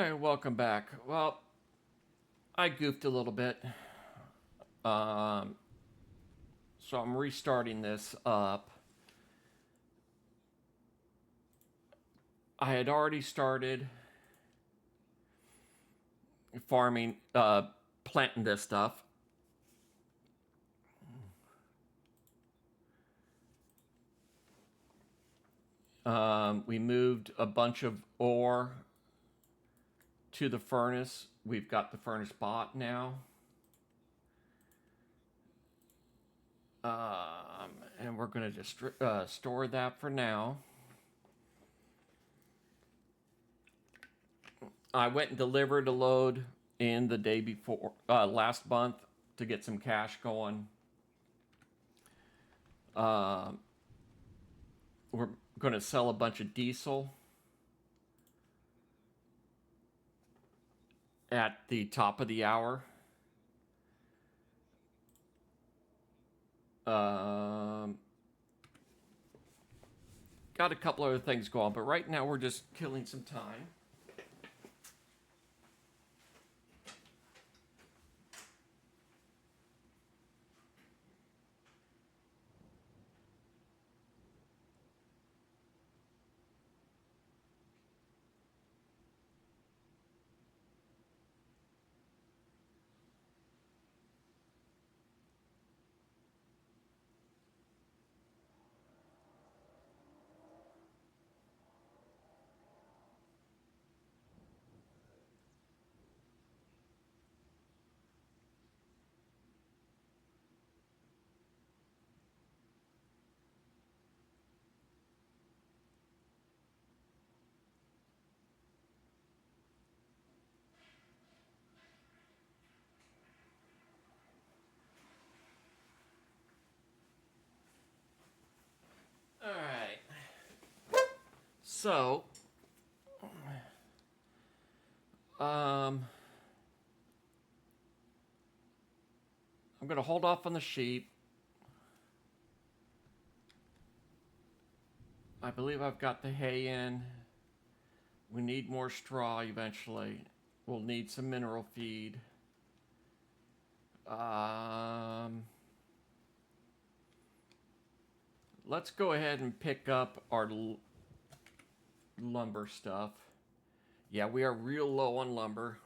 Alright, welcome back. Well, I goofed a little bit, um, so I'm restarting this up. I had already started farming, planting this stuff. We moved a bunch of ore to the furnace. We've got the furnace bought now. And we're going to just store that for now. I went and delivered a load in the day before, last month, to get some cash going. We're going to sell a bunch of diesel at the top of the hour. Um, got a couple other things going, but right now we're just killing some time. All right. So, um, I'm going to hold off on the sheep. I believe I've got the hay in. We need more straw eventually. We'll need some mineral feed. Um, let's go ahead and pick up our lumber stuff. Yeah, we are real low on lumber.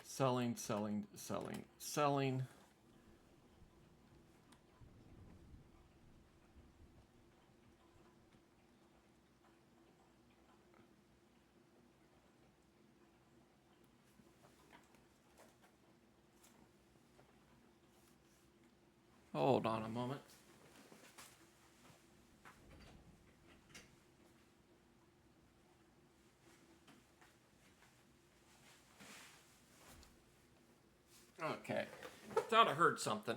Selling, selling, selling, selling. Hold on a moment. Okay. Thought I heard something.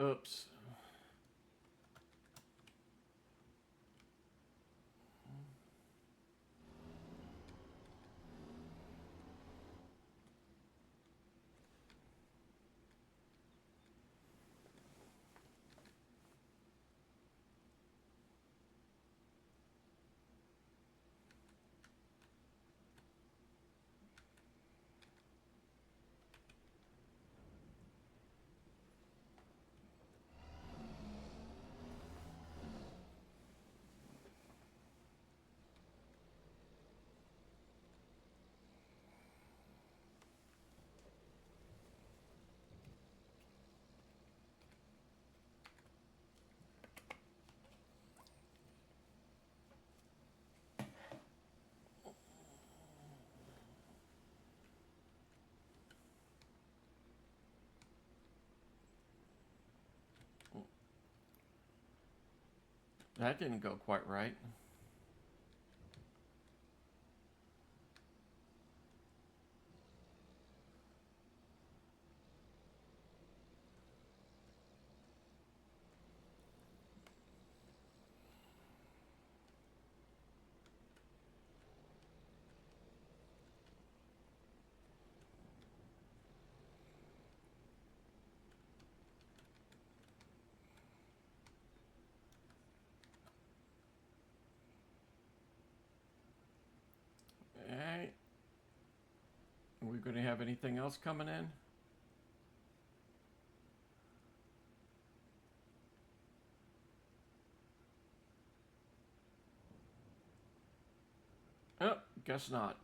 Oops. That didn't go quite right. going to have anything else coming in? Oh, guess not.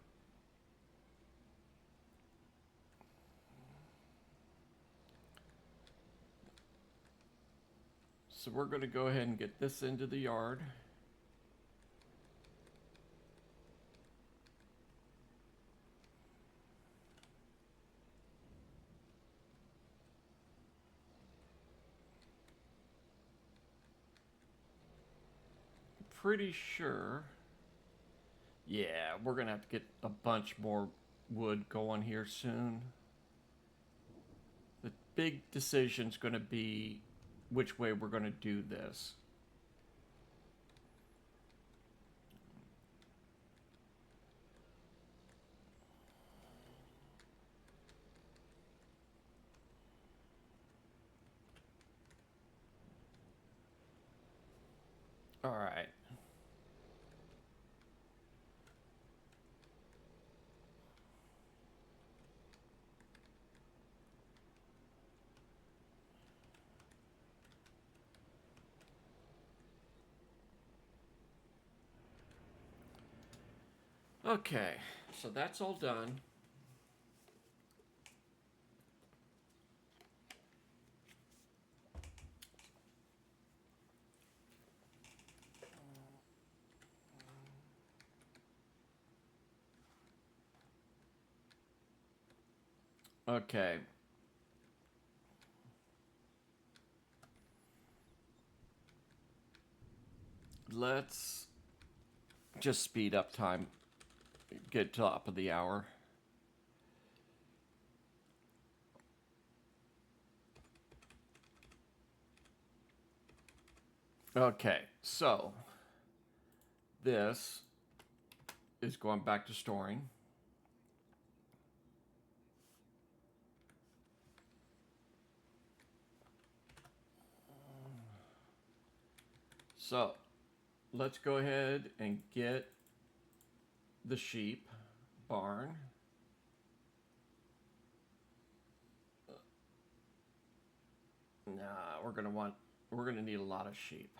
So we're going to go ahead and get this into the yard. Pretty sure. Yeah, we're going to have to get a bunch more wood going here soon. The big decision's going to be which way we're going to do this. All right. Okay, so that's all done. Okay. Let's just speed up time. Get top of the hour. Okay, so this is going back to storing. So let's go ahead and get the sheep barn. Nah, we're gonna need a lot of sheep.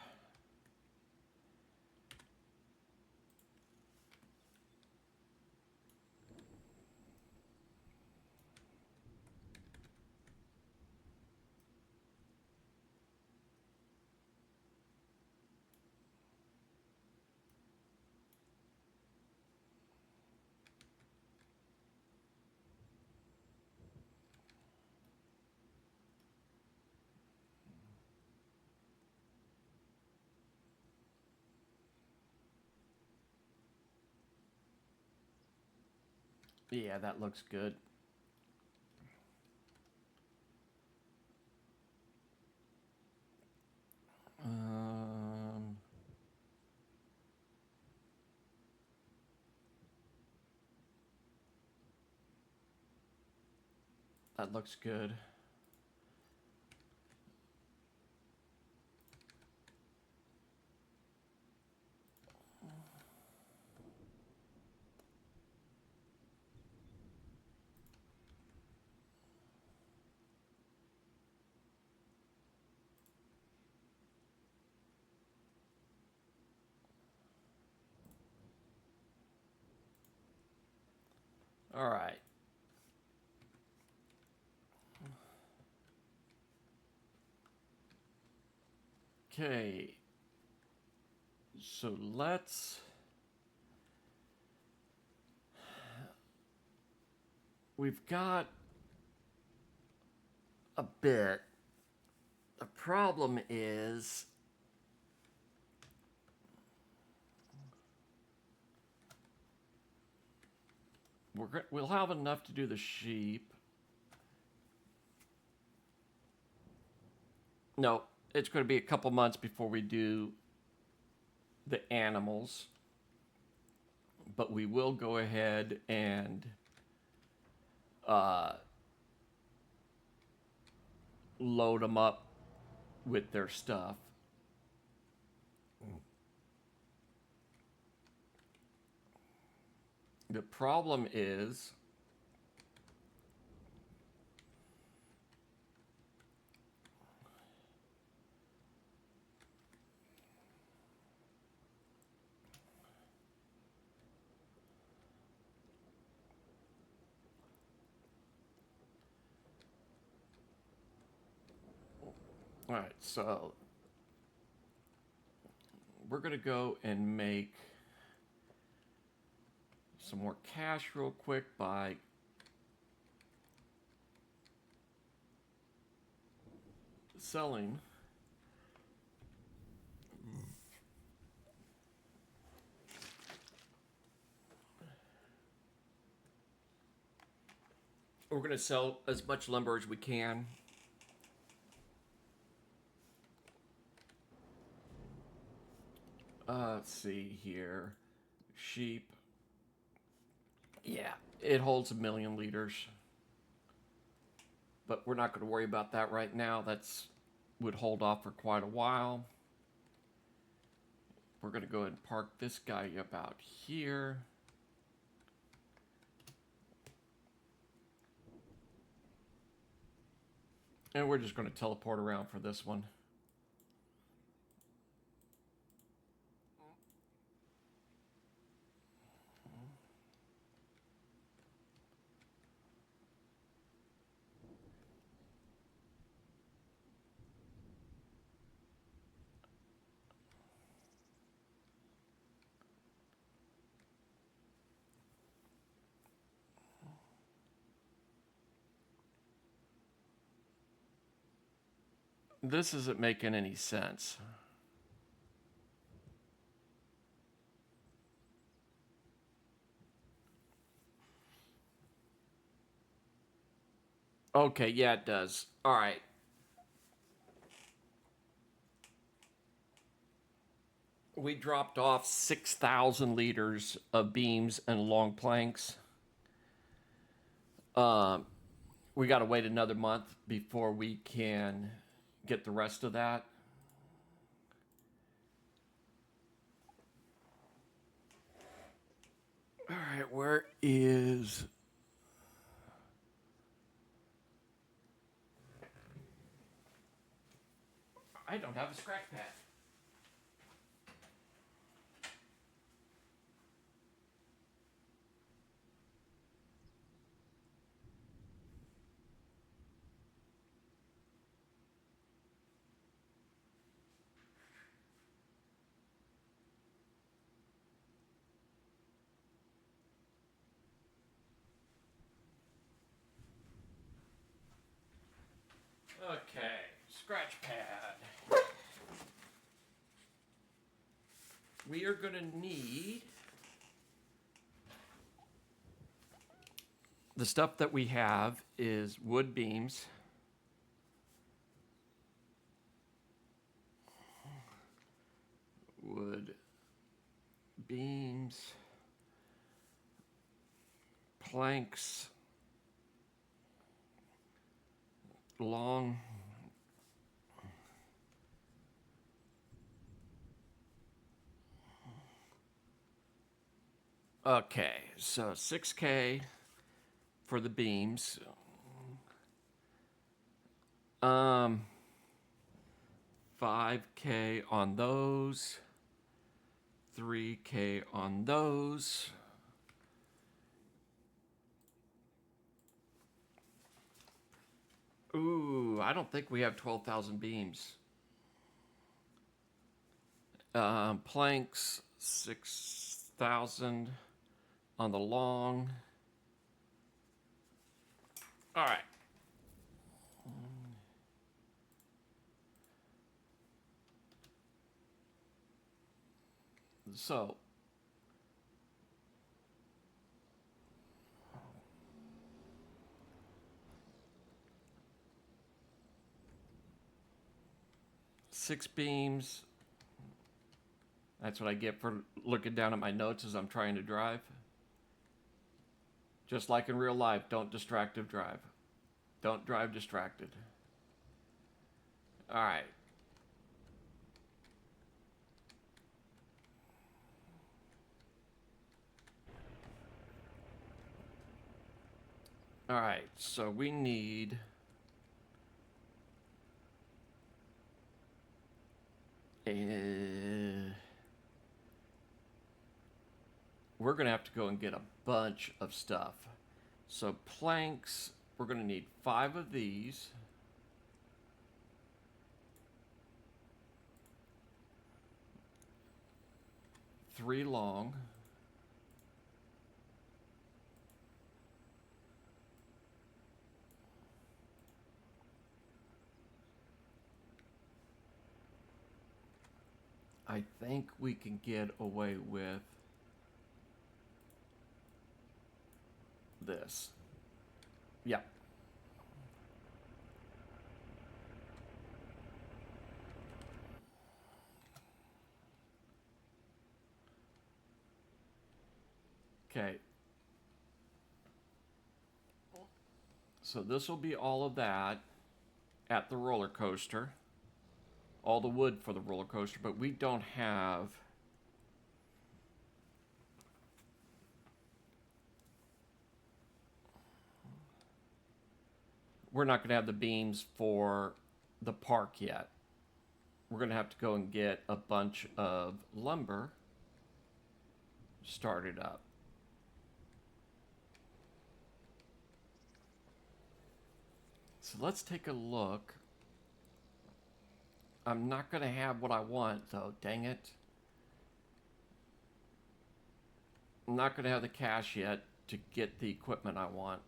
Yeah, that looks good. Um, that looks good. All right. Okay. So we've got a bit. The problem is we'll have enough to do the sheep. No, it's going to be a couple months before we do the animals. But we will go ahead and uh, load them up with their stuff. The problem is All right, so we're going to go and make some more cash real quick by selling we're going to sell as much lumber as we can. Let's see here. Sheep. Yeah, it holds 1,000,000 liters. But we're not going to worry about that right now. That's would hold off for quite a while. We're going to go ahead and park this guy about here. And we're just going to teleport around for this one. This isn't making any sense. Okay, yeah, it does. All right. We dropped off 6,000 liters of beams and long planks. We got to wait another month before we can get the rest of that. All right, where is... I don't have a scratch pad. Okay, scratch pad. We are going to need the stuff that we have is wood beams, wood beams, planks, long okay, so 6K for the beams. 5K on those. 3K on those. Ooh, I don't think we have 12,000 beams. Planks, 6,000 on the long. All right. So, six beams. That's what I get for looking down at my notes as I'm trying to drive. Just like in real life, don't distractive drive. Don't drive distracted. All right. All right, so we need we're going to have to go and get a bunch of stuff. So planks, we're going to need 5 of these. 3 long. I think we can get away with this. Yeah. Okay. So this will be all of that at the roller coaster. All the wood for the roller coaster, but we don't have we're not going to have the beams for the park yet. We're going to have to go and get a bunch of lumber started up. So let's take a look. I'm not going to have what I want, though. Dang it. I'm not going to have the cash yet to get the equipment I want.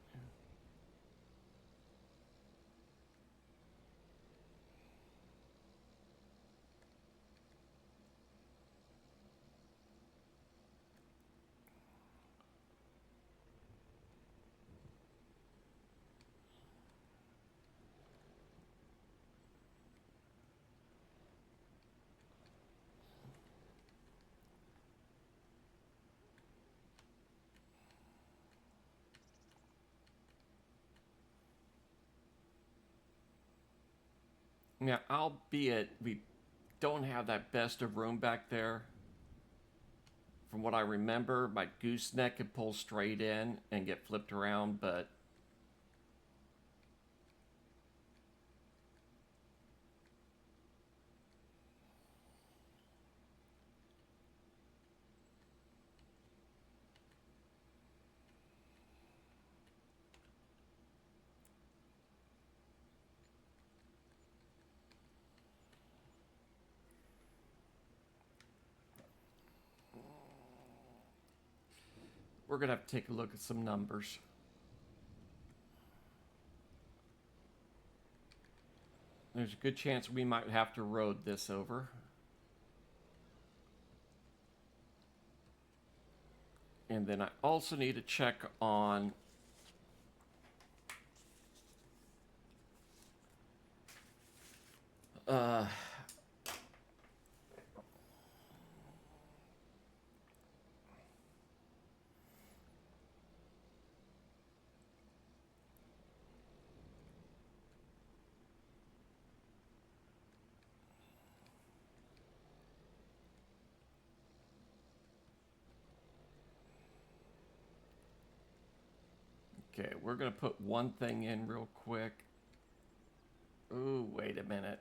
Yeah, albeit we don't have that best of room back there. From what I remember, my gooseneck could pull straight in and get flipped around, but we're going to have to take a look at some numbers. There's a good chance we might have to road this over. And then I also need to check on okay, we're going to put one thing in real quick. Ooh, wait a minute.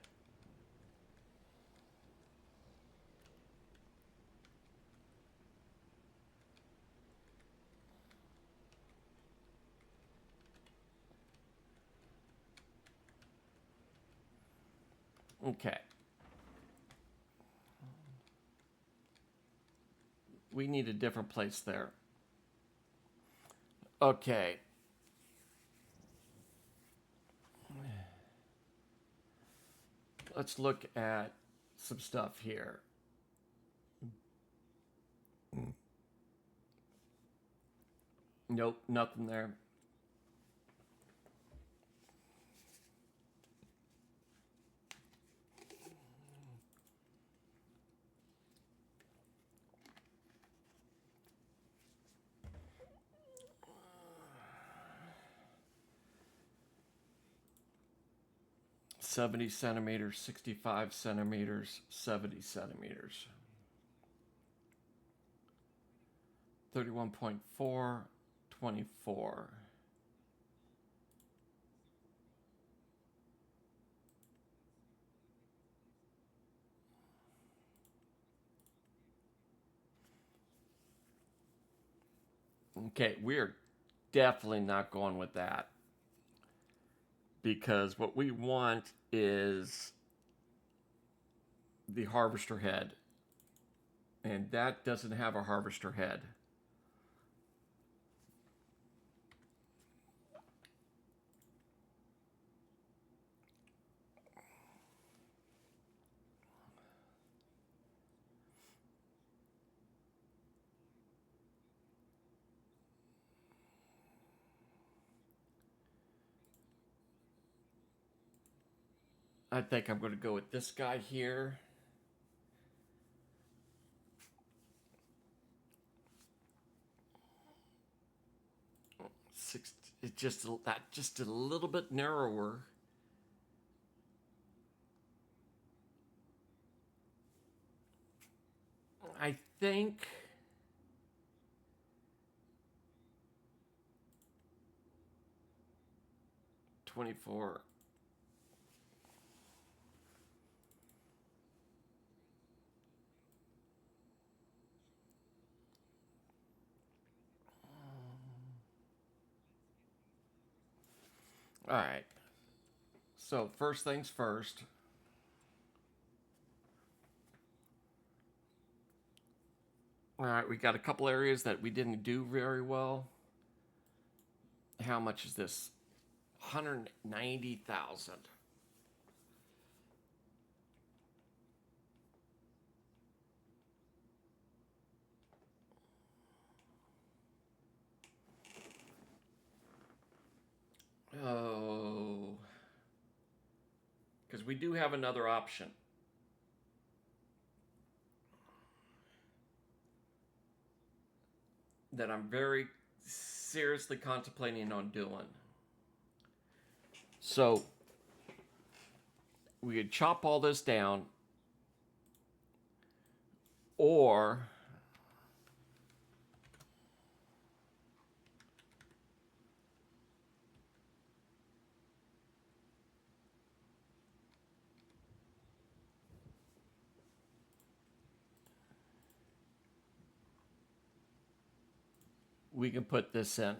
Okay. We need a different place there. Okay. Let's look at some stuff here. Nope, nothing there. $70 centimeters, 65 centimeters, 70 centimeters. 31.4, 24. Okay, we're definitely not going with that. Because what we want is the harvester head. And that doesn't have a harvester head. I think I'm going to go with this guy here. Six, it's just a little bit narrower. I think 24. All right. So first things first. All right, we got a couple areas that we didn't do very well. How much is this? 190,000. Oh, because we do have another option that I'm very seriously contemplating on doing. So we could chop all this down, or we can put this in.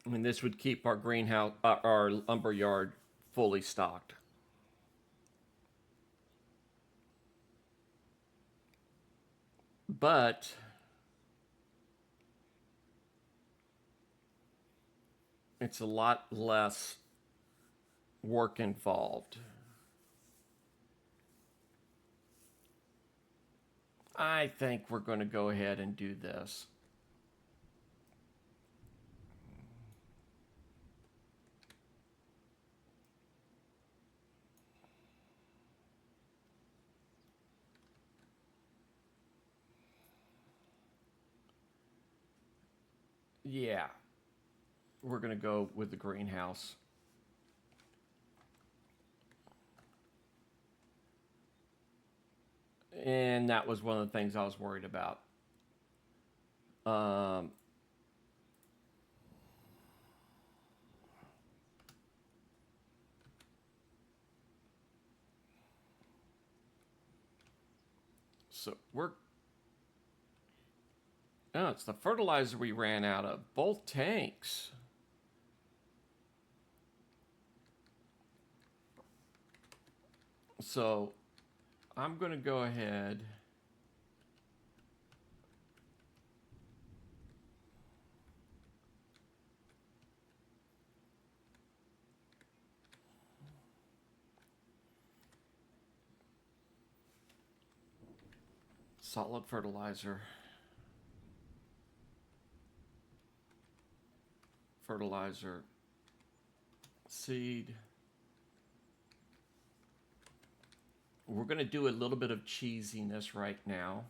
And this would keep our greenhouse, our lumber yard fully stocked. But it's a lot less work involved. I think we're going to go ahead and do this. Yeah, we're going to go with the greenhouse. And that was one of the things I was worried about. Um, so we're. Oh, it's the fertilizer we ran out of. Both tanks. So I'm going to go ahead. Solid fertilizer. Fertilizer. Seed. We're going to do a little bit of cheesiness right now.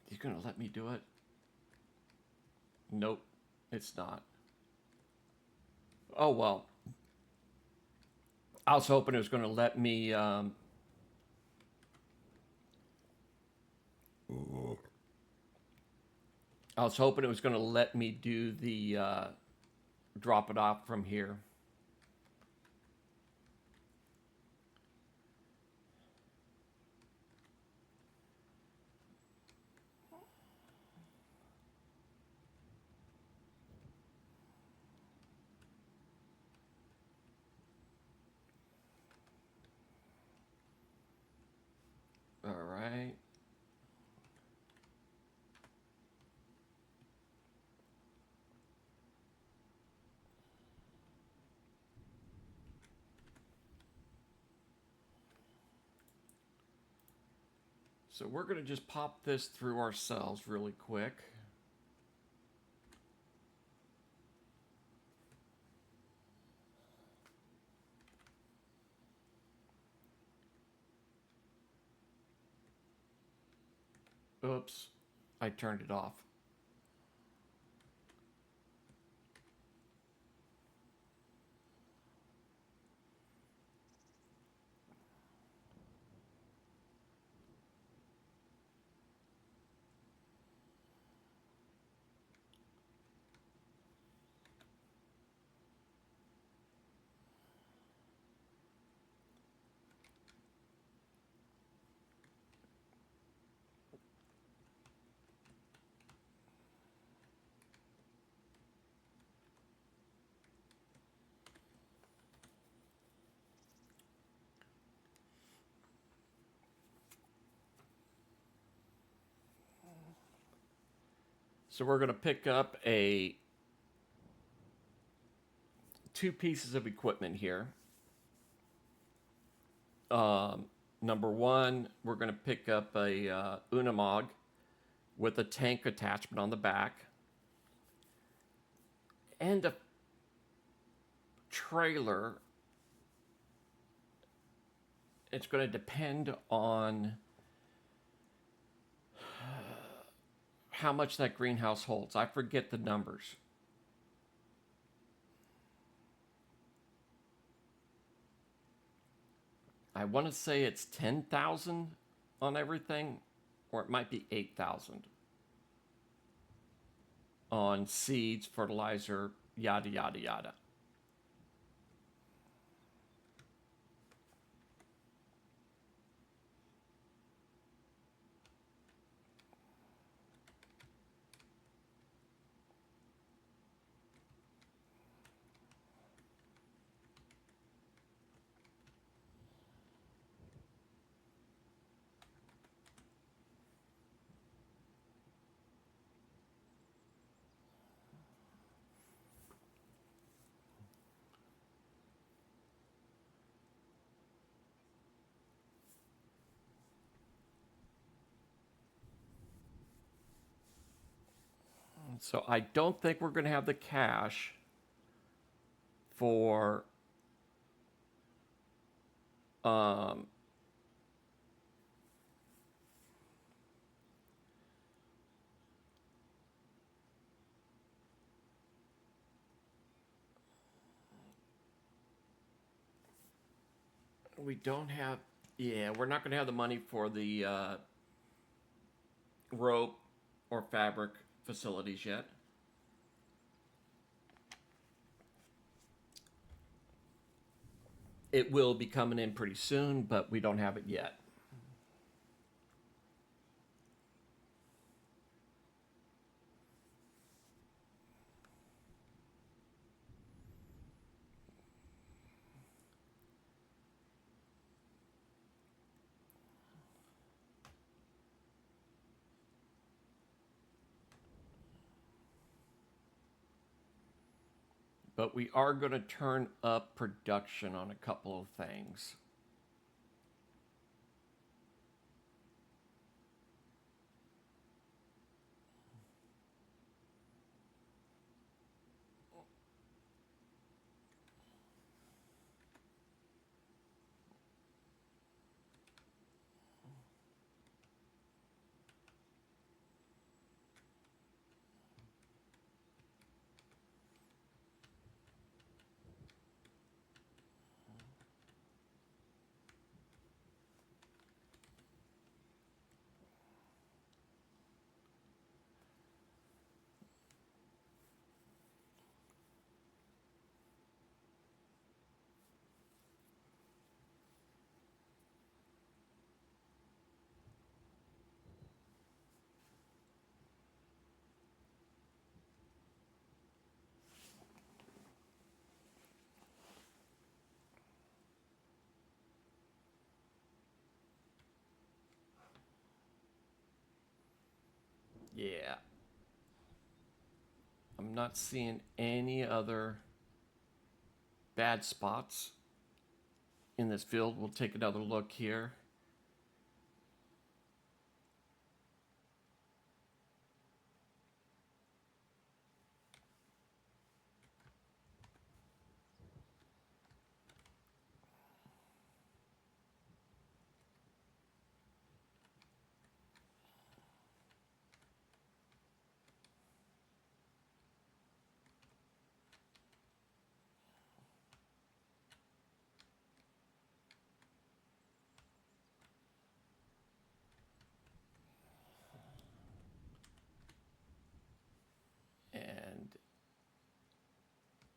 You going to let me do it? Nope, it's not. Oh, well. I was hoping it was going to let me. I was hoping it was going to let me do the drop it off from here. So we're going to just pop this through ourselves really quick. Oops, I turned it off. So we're going to pick up two pieces of equipment here. Number one, we're going to pick up a Unimog with a tank attachment on the back and a trailer. It's going to depend on how much that greenhouse holds. I forget the numbers. I want to say it's 10,000 on everything, or it might be 8,000 on seeds, fertilizer, yada, yada, yada. So I don't think we're going to have the cash for um, we don't have, yeah, we're not going to have the money for the rope or fabric facilities yet. It will be coming in pretty soon, but we don't have it yet. But we are going to turn up production on a couple of things. Yeah. I'm not seeing any other bad spots in this field. We'll take another look here.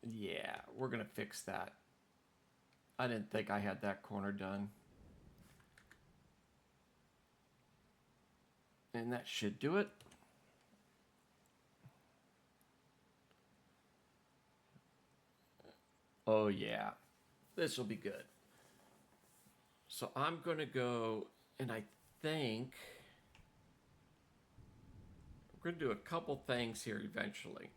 Yeah, we're going to fix that. I didn't think I had that corner done. And that should do it. Oh, yeah. This will be good. So I'm going to go, and I think we're going to do a couple things here eventually.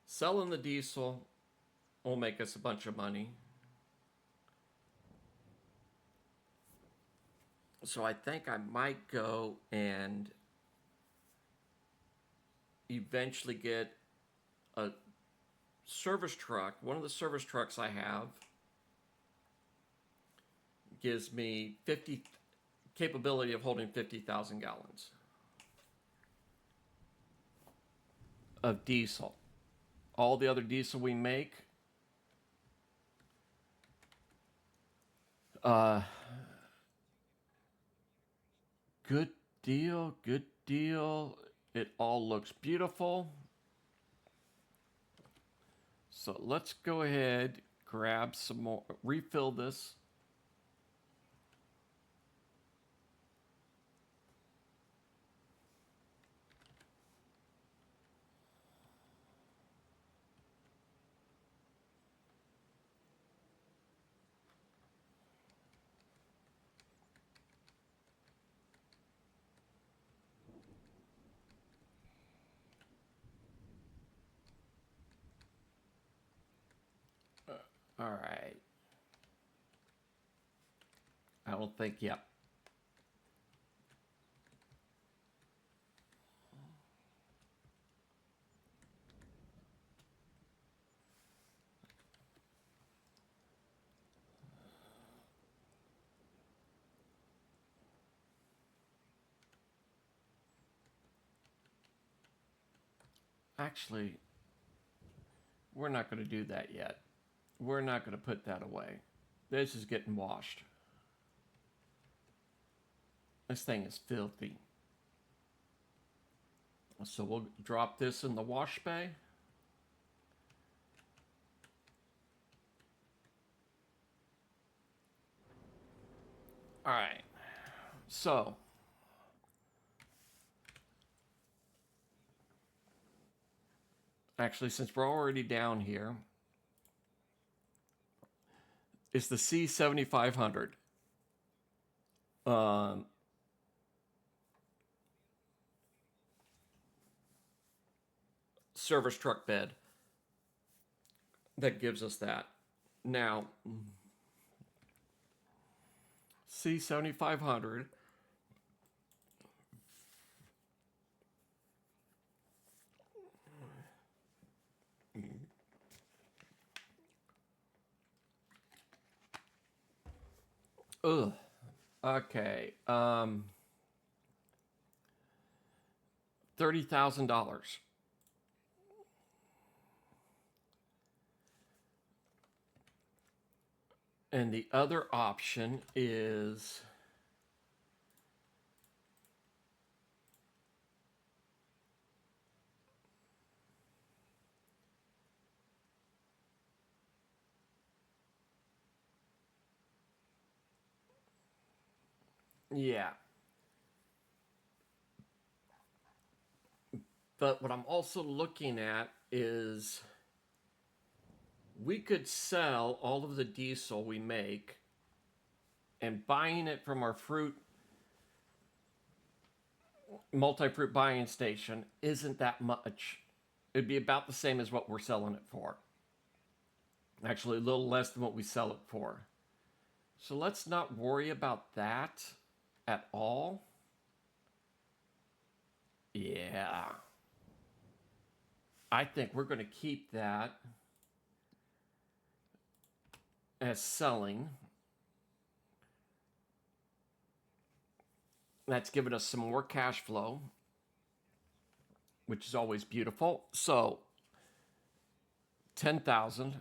Selling the diesel will make us a bunch of money. So I think I might go and eventually get a service truck. One of the service trucks I have gives me 50 capability of holding 50,000 gallons of diesel. All the other diesel we make, uh, good deal, good deal. It all looks beautiful. So let's go ahead, grab some more, refill this. All right. I don't think, yep. Actually, we're not going to do that yet. We're not going to put that away. This is getting washed. This thing is filthy. So we'll drop this in the wash bay. All right. So actually, since we're already down here, it's the C7500 service truck bed that gives us that. Now, C7500 ugh. Okay. $30,000. And the other option is yeah. But what I'm also looking at is we could sell all of the diesel we make, and buying it from our fruit multi-fruit buying station isn't that much. It'd be about the same as what we're selling it for. Actually, a little less than what we sell it for. So let's not worry about that at all. Yeah. I think we're going to keep that as selling. That's given us some more cash flow, which is always beautiful. So 10,000.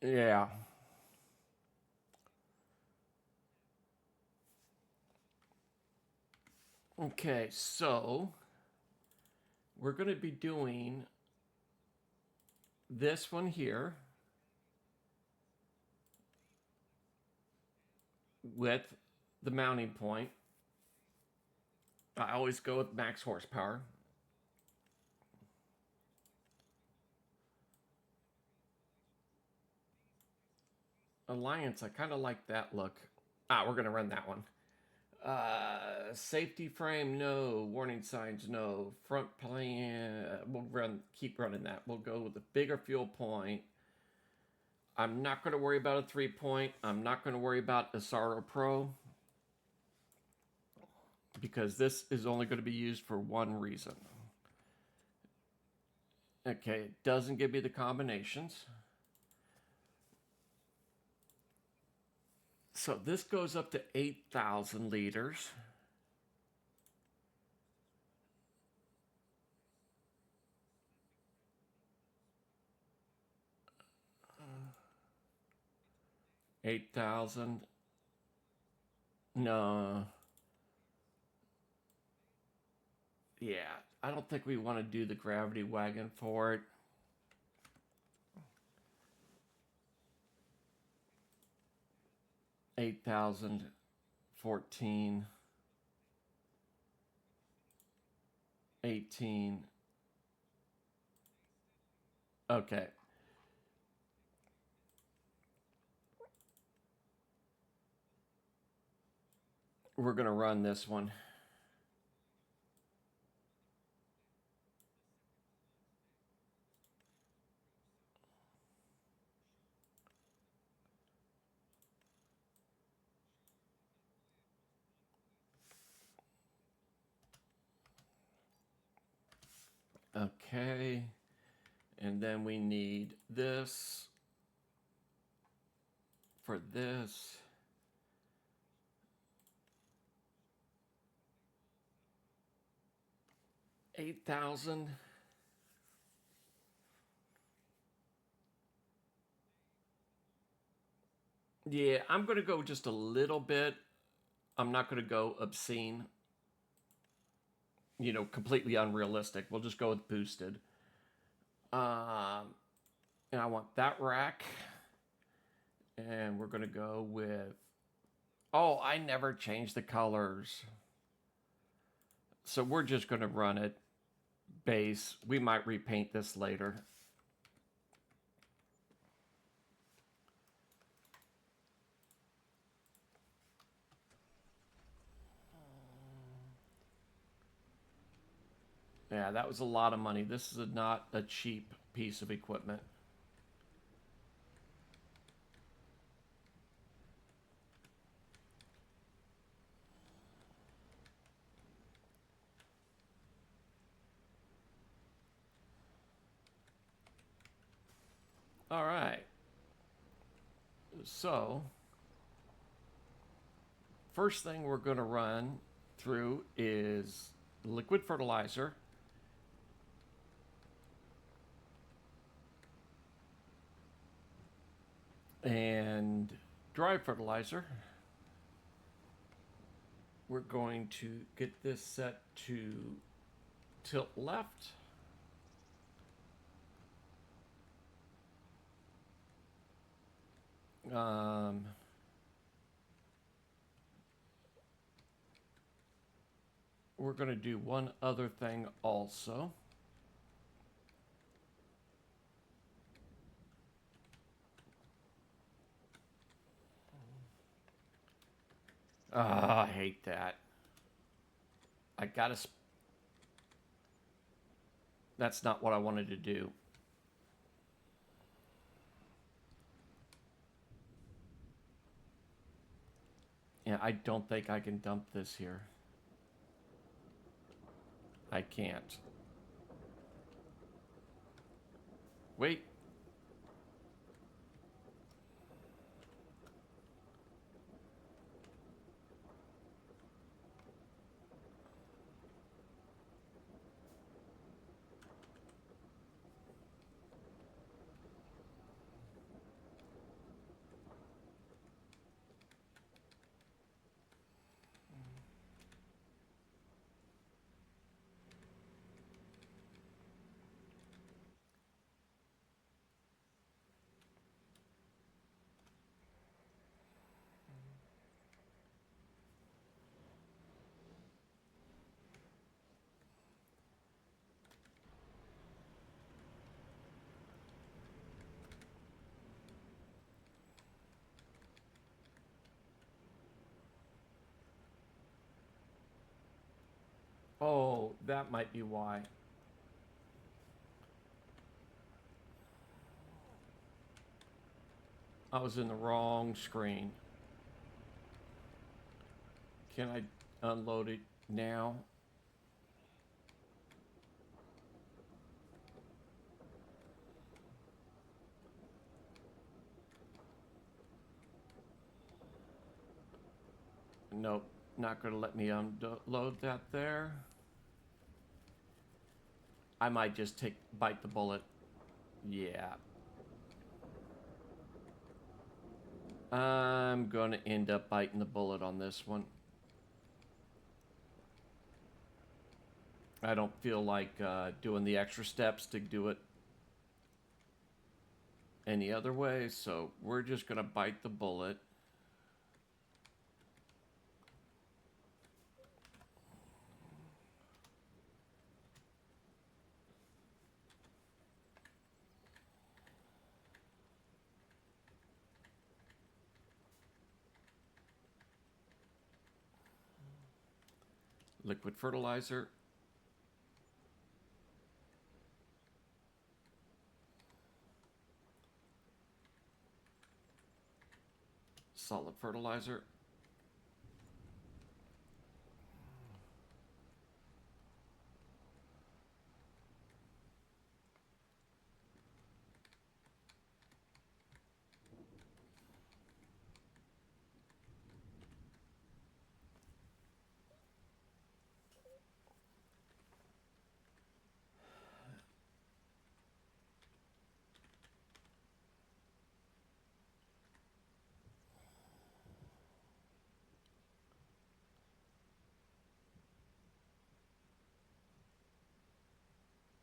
Yeah. Okay, so we're going to be doing this one here with the mounting point. I always go with max horsepower. Alliance, I kind of like that look. We're going to run that one. Safety frame, no. Warning signs, no. Front plane, keep running that. We'll go with the bigger fuel point. I'm not going to worry about a 3-point. I'm not going to worry about Asaro Pro because this is only going to be used for one reason. Okay, it doesn't give me the combinations. So this goes up to 8,000 liters. Uh, 8,000. No. Yeah, I don't think we want to do the gravity wagon for it. $8,000, 14, 18. Okay. We're going to run this one. Okay. And then we need this for this. $8,000. Yeah, I'm going to go just a little bit. I'm not going to go obscene. You know, completely unrealistic. We'll just go with boosted. And I want that rack. And we're going to go with... Oh, I never changed the colors. So we're just going to run it base. We might repaint this later. Yeah, that was a lot of money. This is not a cheap piece of equipment. All right. So, first thing we're going to run through is liquid fertilizer. And dry fertilizer. We're going to get this set to tilt left. We're going to do one other thing also. I hate that. I gotta... That's not what I wanted to do. Yeah, I don't think I can dump this here. I can't. Wait. Oh, that might be why. I was in the wrong screen. Can I unload it now? Nope, not going to let me unload that there. I might just bite the bullet. Yeah. I'm going to end up biting the bullet on this one. I don't feel like doing the extra steps to do it any other way, so we're just going to bite the bullet. Liquid fertilizer. Solid fertilizer.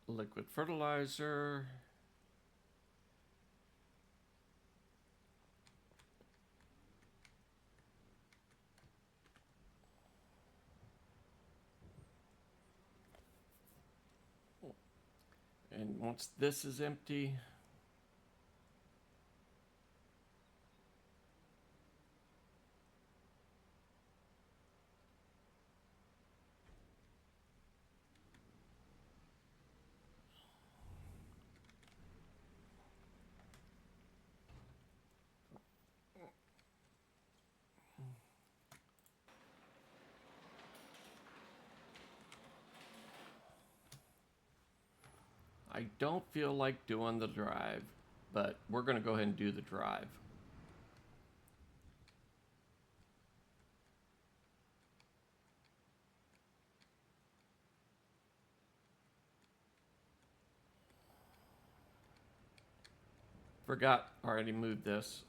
Liquid fertilizer. And once this is empty, I don't feel like doing the drive, but we're going to go ahead and do the drive. Forgot, already moved this.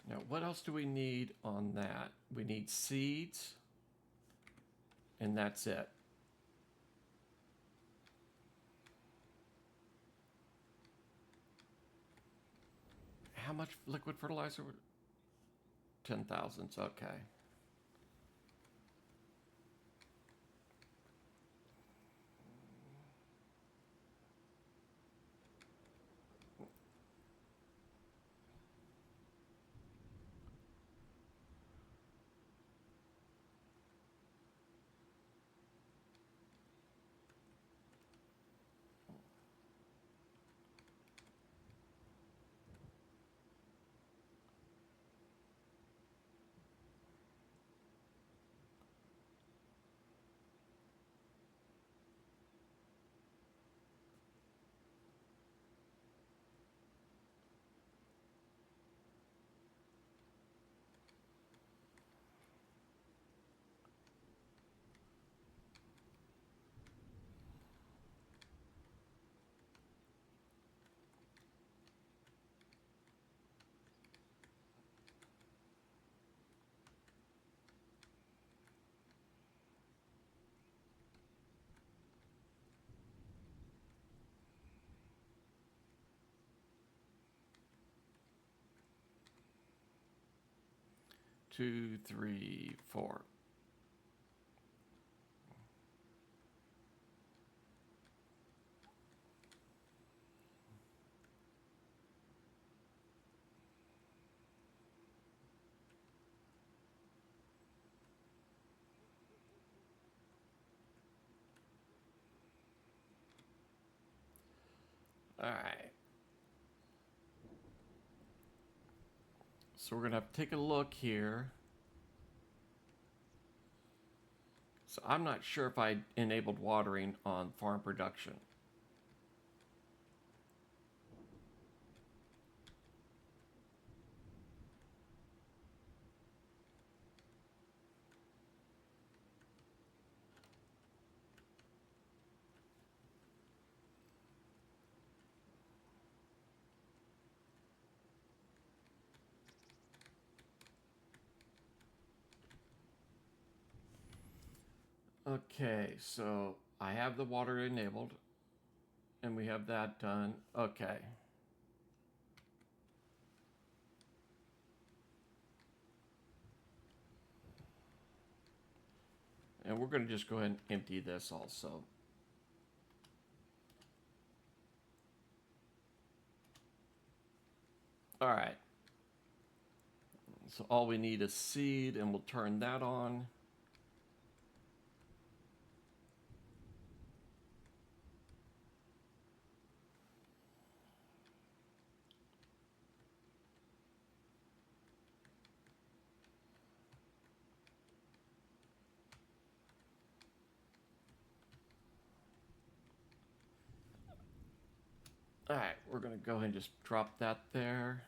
Now, what else do we need on that? We need seeds, and that's it. How much liquid fertilizer? 10,000, okay. 2, 3, 4. All right. So we're going to have to take a look here. So I'm not sure if I enabled watering on farm production. Okay, so I have the water enabled and we have that done. Okay. And we're going to just go ahead and empty this also. All right. So all we need is seed, and we'll turn that on. All right, we're going to go ahead and just drop that there.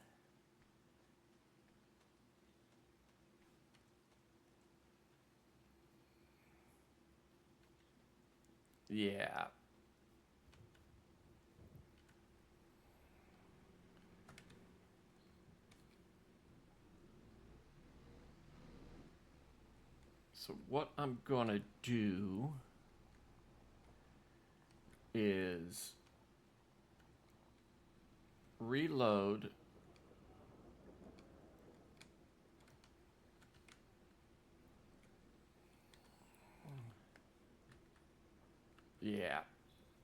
Yeah. So what I'm going to do is reload. Yeah.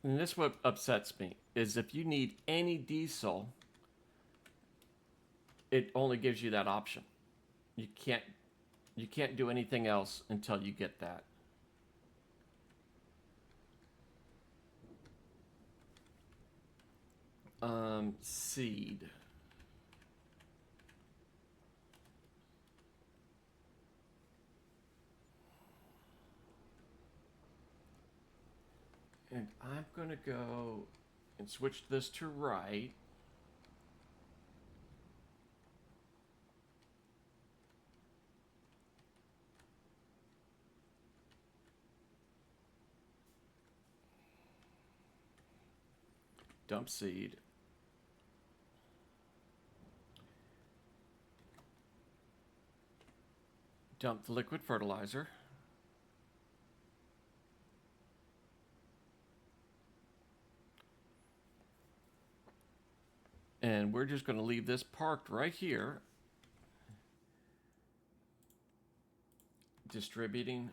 And this what upsets me is if you need any diesel, it only gives you that option. You can't do anything else until you get that. Seed. And I'm gonna go and switch this to right. Dump seed. Dump the liquid fertilizer. And we're just going to leave this parked right here. Distributing.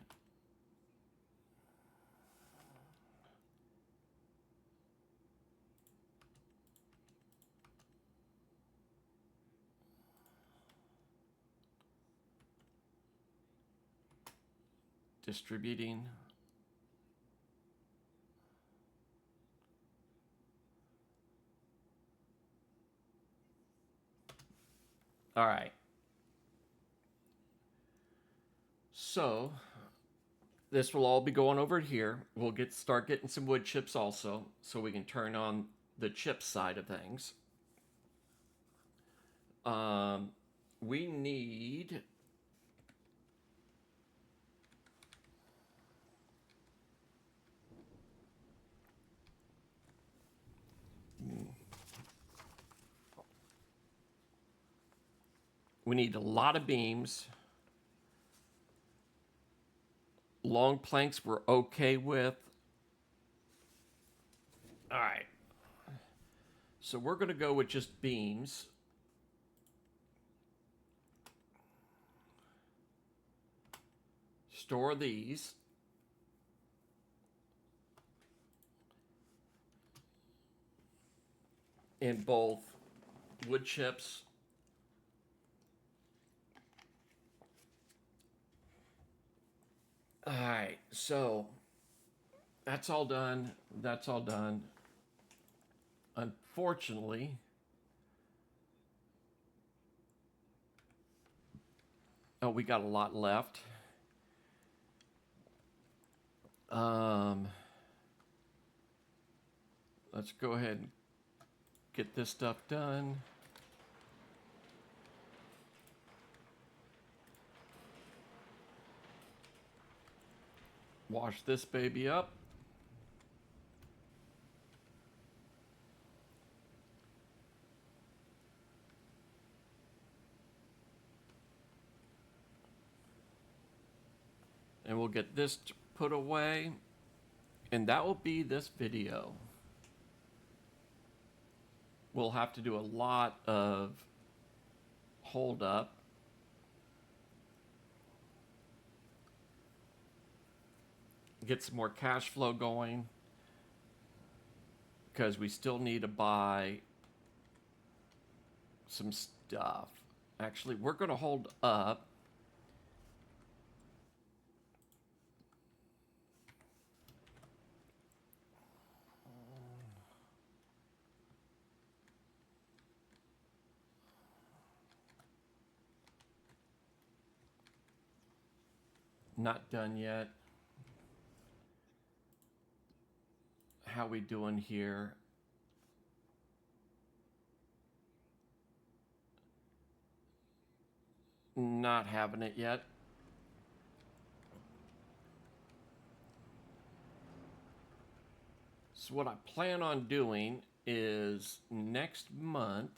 Distributing. All right. So this will all be going over here. We'll start getting some wood chips also, so we can turn on the chip side of things. We need a lot of beams. Long planks we're okay with. All right. So we're going to go with just beams. store these. In both wood chips all right, so that's all done. That's all done. Unfortunately, oh, we got a lot left. Let's go ahead and get this stuff done. Wash this baby up. And we'll get this put away. And that will be this video. We'll have to do a lot of hold up. Get some more cash flow going. Because we still need to buy some stuff. Actually, we're going to hold up. Not done yet. How we doing here? Not having it yet. So what I plan on doing is next month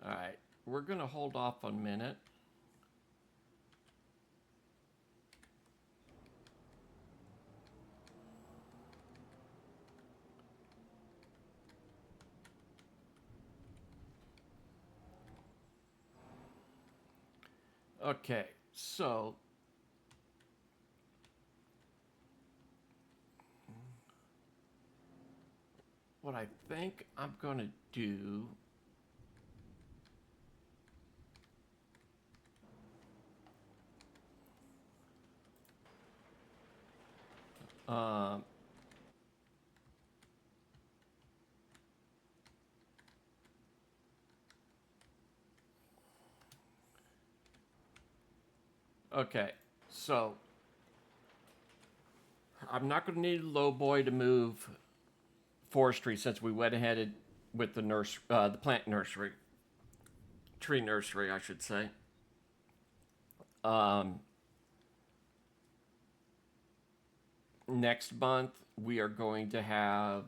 all right, we're going to hold off a minute. Okay, so what I think I'm going to do okay, so I'm not going to need a low boy to move forestry since we went ahead with the plant nursery, tree nursery, I should say. Next month we are going to have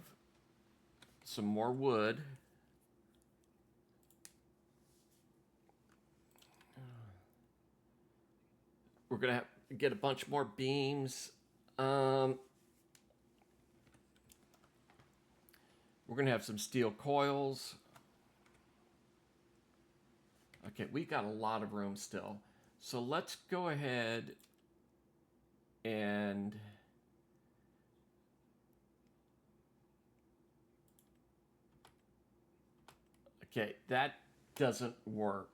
some more wood. We're going to get a bunch more beams. We're going to have some steel coils. Okay, we got a lot of room still. So let's go ahead and okay, that doesn't work.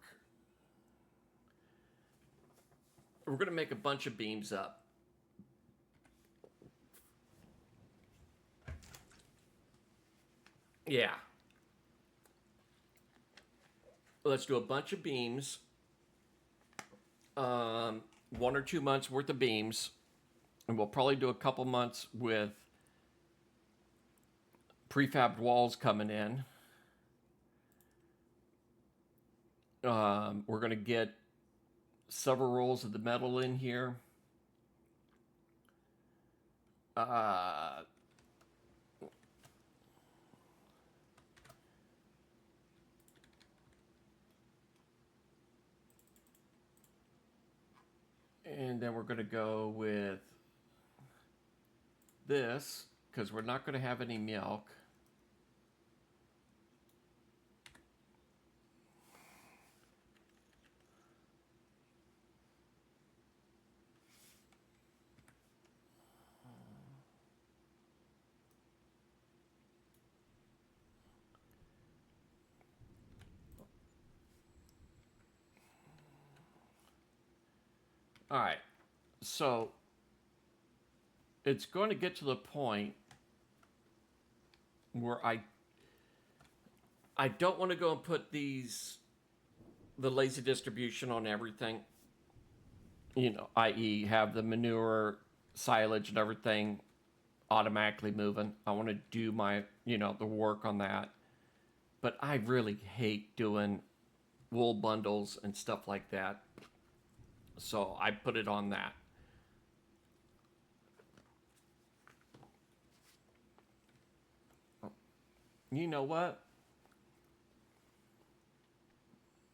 We're going to make a bunch of beams up. Yeah. Let's do a bunch of beams. 1 or 2 months worth of beams. And we'll probably do a couple months with prefabbed walls coming in. We're going to get several rolls of the metal in here. And then we're going to go with this, because we're not going to have any milk. All right, so it's going to get to the point where I don't want to go and put the lazy distribution on everything, i.e. have the manure, silage, and everything automatically moving. I want to do my, the work on that. But I really hate doing wool bundles and stuff like that. So I put it on that. You know what?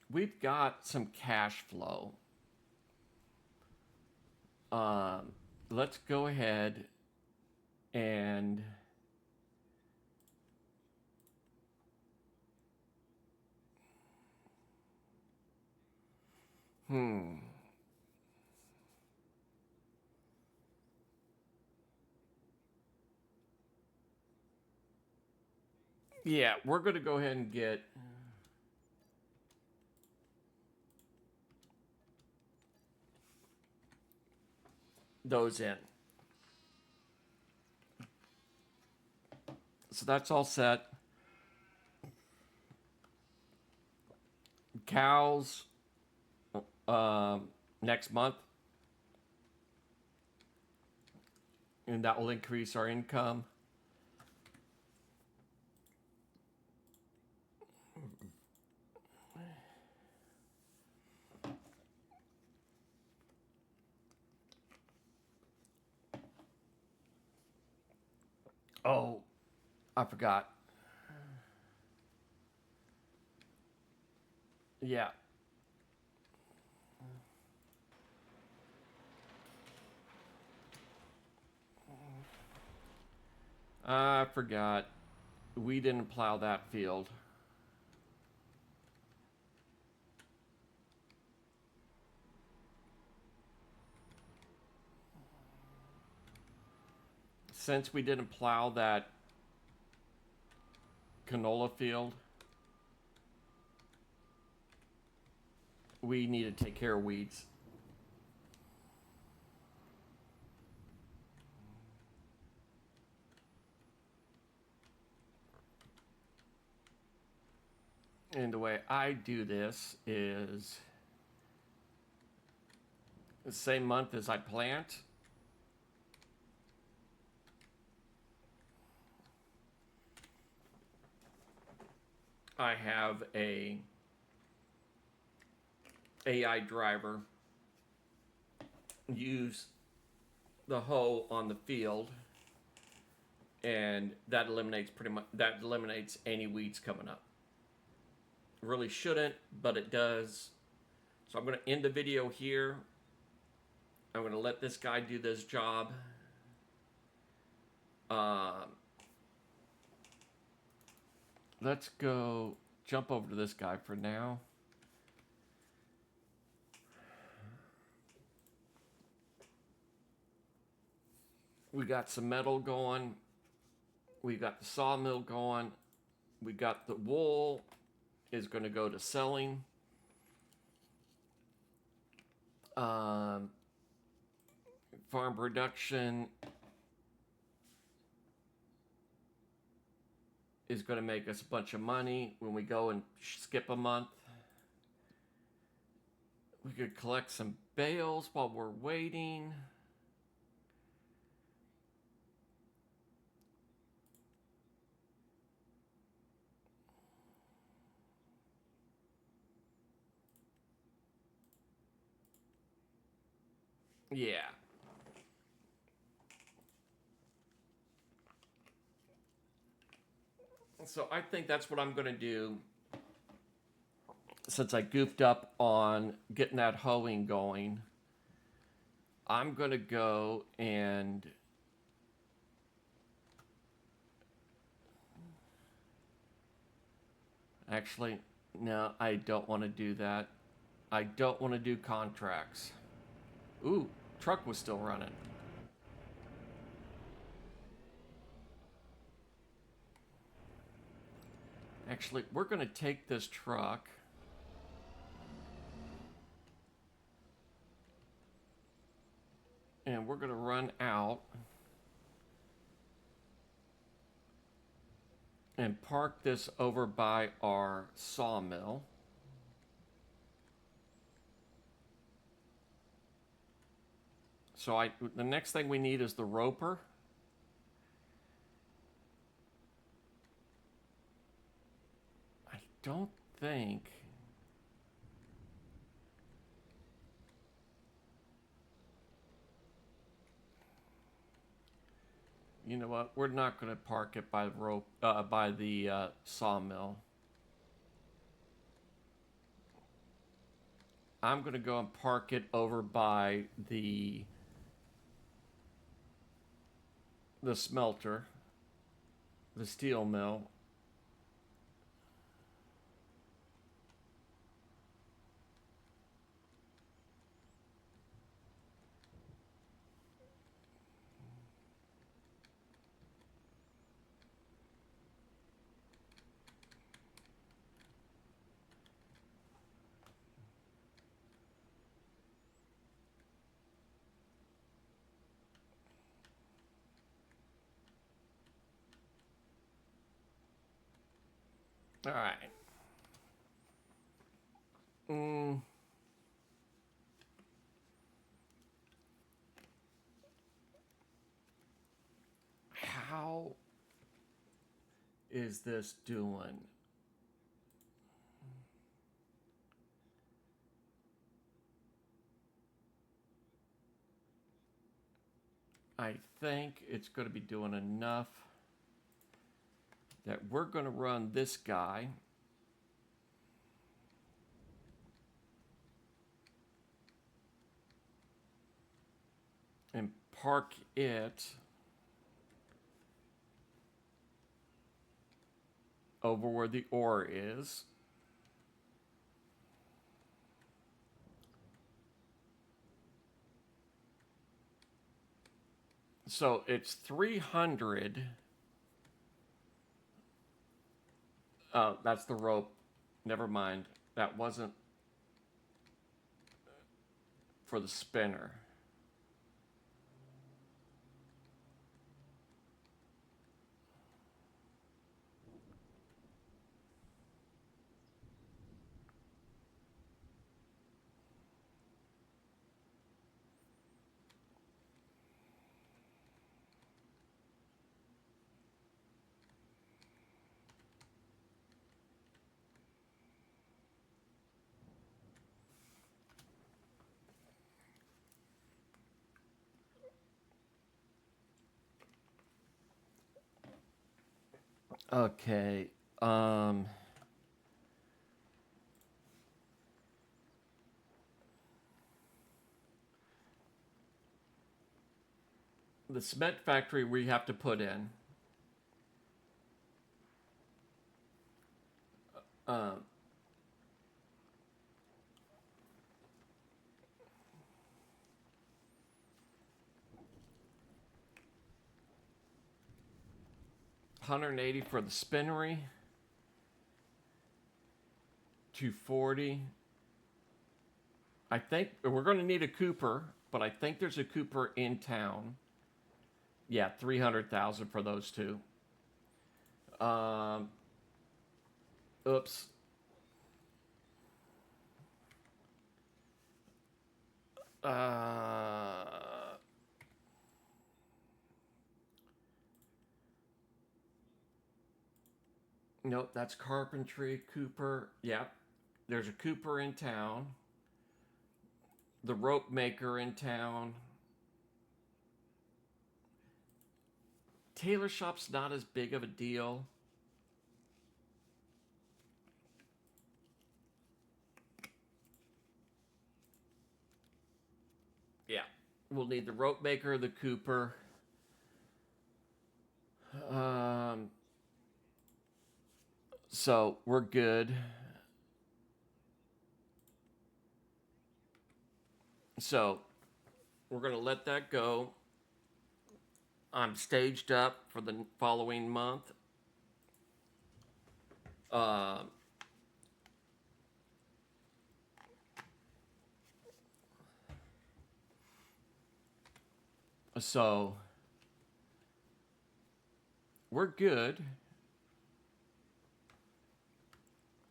We've got some cash flow. Let's go ahead and yeah, we're going to go ahead and get those in. So that's all set. Cows next month, and that will increase our income. Oh, I forgot. Yeah. I forgot. We didn't plow that field. Since we didn't plow that canola field, we need to take care of weeds. And the way I do this is the same month as I plant, I have a AI driver use the hoe on the field, and that eliminates any weeds coming up. Really shouldn't, but it does. So I'm going to end the video here. I'm going to let this guy do this job. Let's go jump over to this guy for now. We got some metal going. We got the sawmill going. We got the wool is going to go to selling. Farm production is going to make us a bunch of money when we go and skip a month. We could collect some bales while we're waiting. Yeah. So I think that's what I'm going to do. Since I goofed up on getting that hoeing going, I'm going to go and Actually, no, I don't want to do that. I don't want to do contracts. Ooh, truck was still running. Actually, we're going to take this truck. And we're going to run out and park this over by our sawmill. So the next thing we need is the roper. I don't think... You know what? We're not going to park it by the by the sawmill. I'm going to go and park it over by the smelter, the steel mill. All right. How is this doing? I think it's going to be doing enough that we're going to run this guy. And park it over where the ore is. So it's 300. Oh, that's the rope. Never mind. That wasn't for the spinner. Okay. The cement factory we have to put in. Um, 180 for the spinnery. 240. I think we're going to need a Cooper, but I think there's a Cooper in town. Yeah, 300,000 for those two. Oops. Nope, that's carpentry, Cooper. Yep, there's a Cooper in town. The rope maker in town. Tailor shop's not as big of a deal. Yeah, we'll need the rope maker, the Cooper. So we're good. So we're going to let that go. I'm staged up for the following month. Uh, so we're good.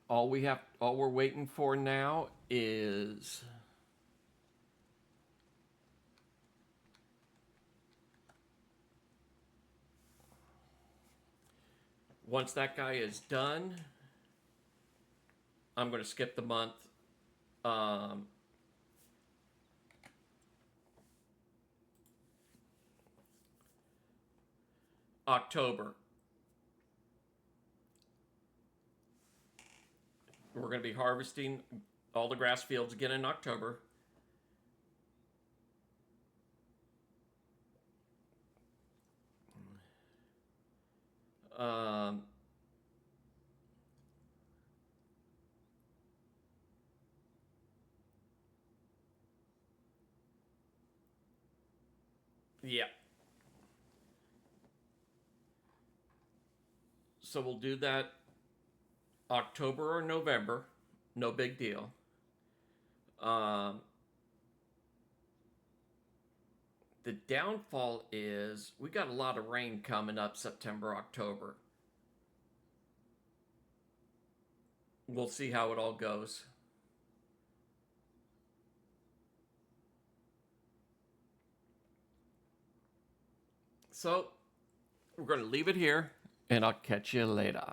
All we're waiting for now is once that guy is done, I'm going to skip the month. Um, October. We're going to be harvesting all the grass fields again in October. Um, yeah. So we'll do that October or November. No big deal. Um, the downfall is we got a lot of rain coming up September, October. We'll see how it all goes. So we're going to leave it here, and I'll catch you later.